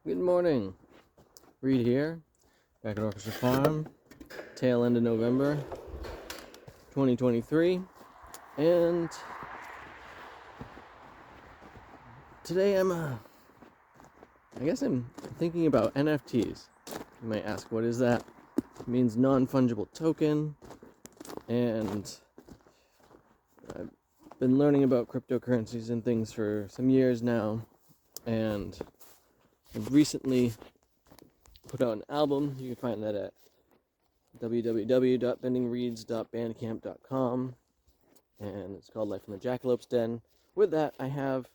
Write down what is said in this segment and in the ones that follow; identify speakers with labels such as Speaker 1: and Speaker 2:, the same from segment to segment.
Speaker 1: Good morning. Reed here, back at Orchestra Farm, tail end of November 2023, and today I guess I'm thinking about NFTs. You might ask, what is that? It means non-fungible token, and I've been learning about cryptocurrencies and things for some years now, and I've recently put out an album. You can find that at www.bendingreeds.bandcamp.com, and it's called Life in the Jackalope's Den. With that, I have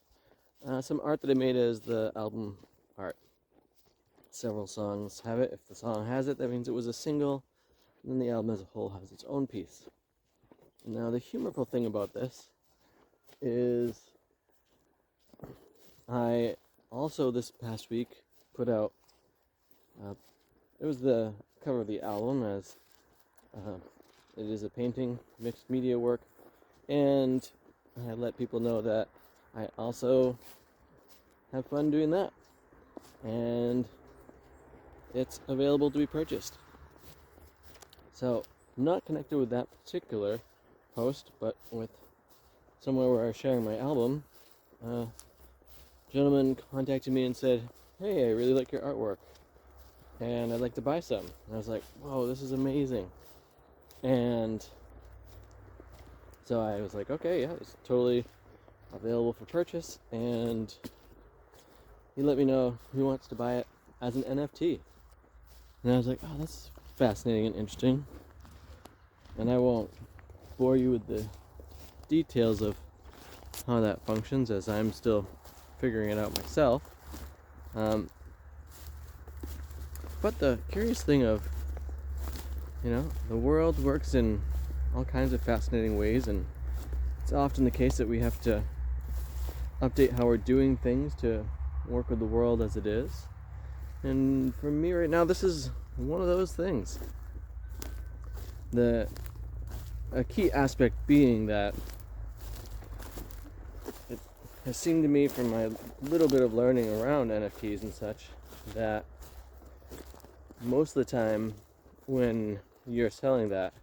Speaker 1: some art that I made as the album art. Several songs have it. If the song has it, that means it was a single, and then the album as a whole has its own piece. Now, the humorful thing about this is I also this past week put out it was the cover of the album, as it is a painting, mixed media work, and I let people know that I also have fun doing that, and it's available to be purchased. So, I'm not connected with that particular post, but with somewhere where I was sharing my album, a gentleman contacted me and said, "Hey, I really like your artwork, and I'd like to buy some." And I was like, "Whoa, this is amazing." And so I was like, okay, yeah, it's totally available for purchase, and he let me know who wants to buy it as an NFT. And I was like, oh, that's fascinating and interesting. And I won't bore you with the details of how that functions, as I'm still figuring it out myself. But the curious thing of, the world works in all kinds of fascinating ways, and it's often the case that we have to update how we're doing things to work with the world as it is. And for me right now, this is one of those things. A key aspect being that it has seemed to me, from my little bit of learning around NFTs and such, that most of the time when you're selling that,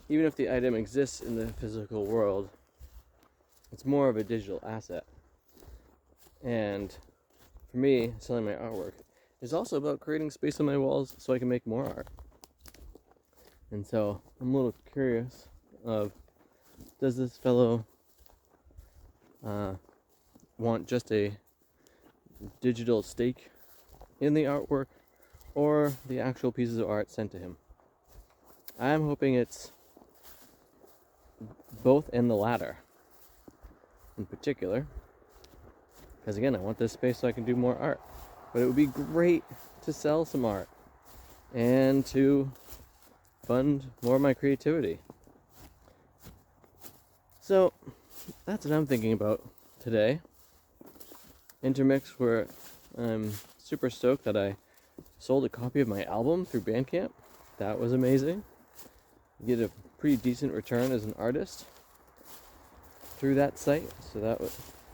Speaker 1: even if the item exists in the physical world, it's more of a digital asset. And for me, selling my artwork is also about creating space on my walls so I can make more art. And so I'm a little curious of, does this fellow want just a digital stake in the artwork, or the actual pieces of art sent to him? I'm hoping it's both and the latter in particular, because again, I want this space so I can do more art. But it would be great to sell some art and to fund more of my creativity. So that's what I'm thinking about today. Intermixed, where I'm super stoked that I sold a copy of my album through Bandcamp. That was amazing. You get a pretty decent return as an artist through that site, so that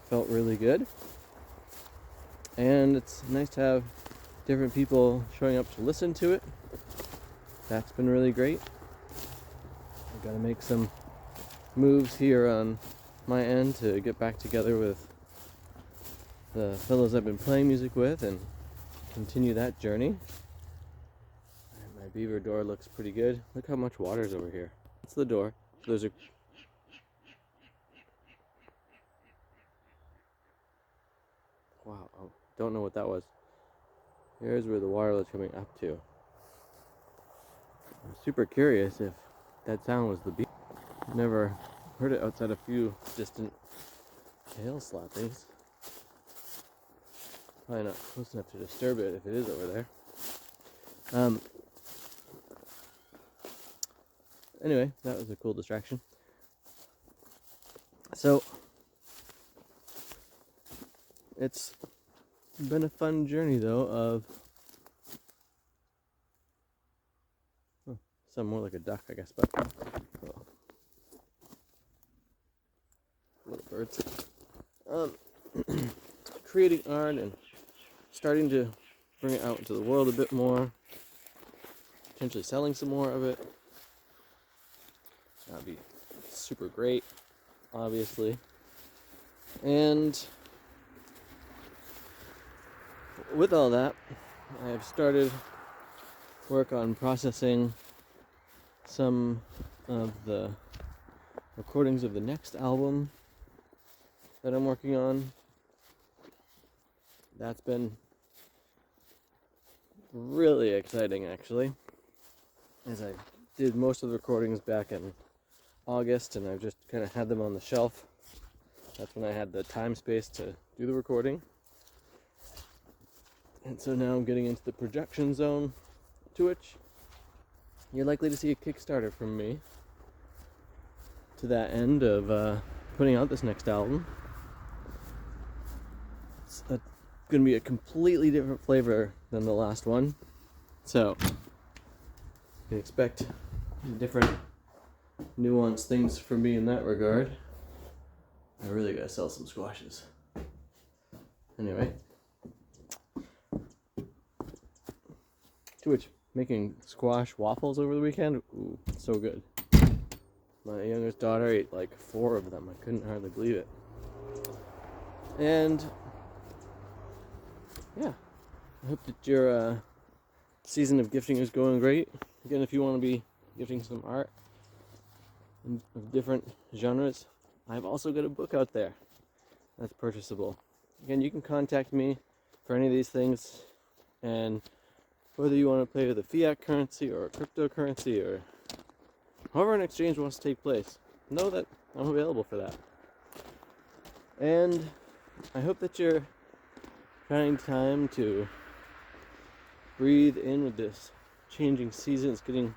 Speaker 1: felt really good. And it's nice to have different people showing up to listen to it. That's been really great. I've got to make some moves here on my end to get back together with the fellows I've been playing music with and continue that journey. And my beaver door looks pretty good. Look how much water's over here. That's the door. Those are... Wow, I don't know what that was. Here's where the water was coming up to. I'm super curious if that sound was the beaver. Never heard it outside a few distant tail slappings. Probably not close enough to disturb it if it is over there. Anyway, that was a cool distraction. So, it's been a fun journey, though, of... sound more like a duck, I guess, but... little birds. Creating art and starting to bring it out into the world a bit more, potentially selling some more of it. That'd be super great, obviously. And with all that, I have started work on processing some of the recordings of the next album that I'm working on. That's been really exciting, actually, as I did most of the recordings back in August, and I've just kind of had them on the shelf. That's when I had the time space to do the recording. And so now I'm getting into the production zone, to which you're likely to see a Kickstarter from me to that end of putting out this next album. It's going to be a completely different flavor than the last one, so you can expect different nuanced things from me in that regard. I really gotta sell some squashes. Anyway, to which, making squash waffles over the weekend, ooh, so good. My youngest daughter ate like 4 of them. I couldn't hardly believe it. And yeah, I hope that your season of gifting is going great. Again, if you want to be gifting some art of different genres, I've also got a book out there that's purchasable. Again, you can contact me for any of these things, and whether you want to play with a fiat currency or a cryptocurrency or however an exchange wants to take place, know that I'm available for that. And I hope that you're finding time to breathe in with this changing season. It's getting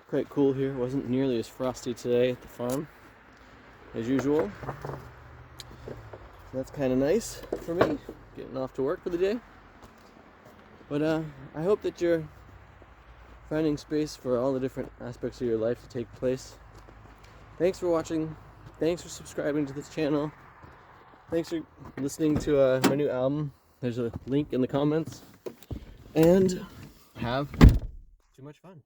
Speaker 1: quite cool here. It wasn't nearly as frosty today at the farm as usual. So that's kind of nice for me, getting off to work for the day. But I hope that you're finding space for all the different aspects of your life to take place. Thanks for watching. Thanks for subscribing to this channel. Thanks for listening to my new album. There's a link in the comments. And have too much fun.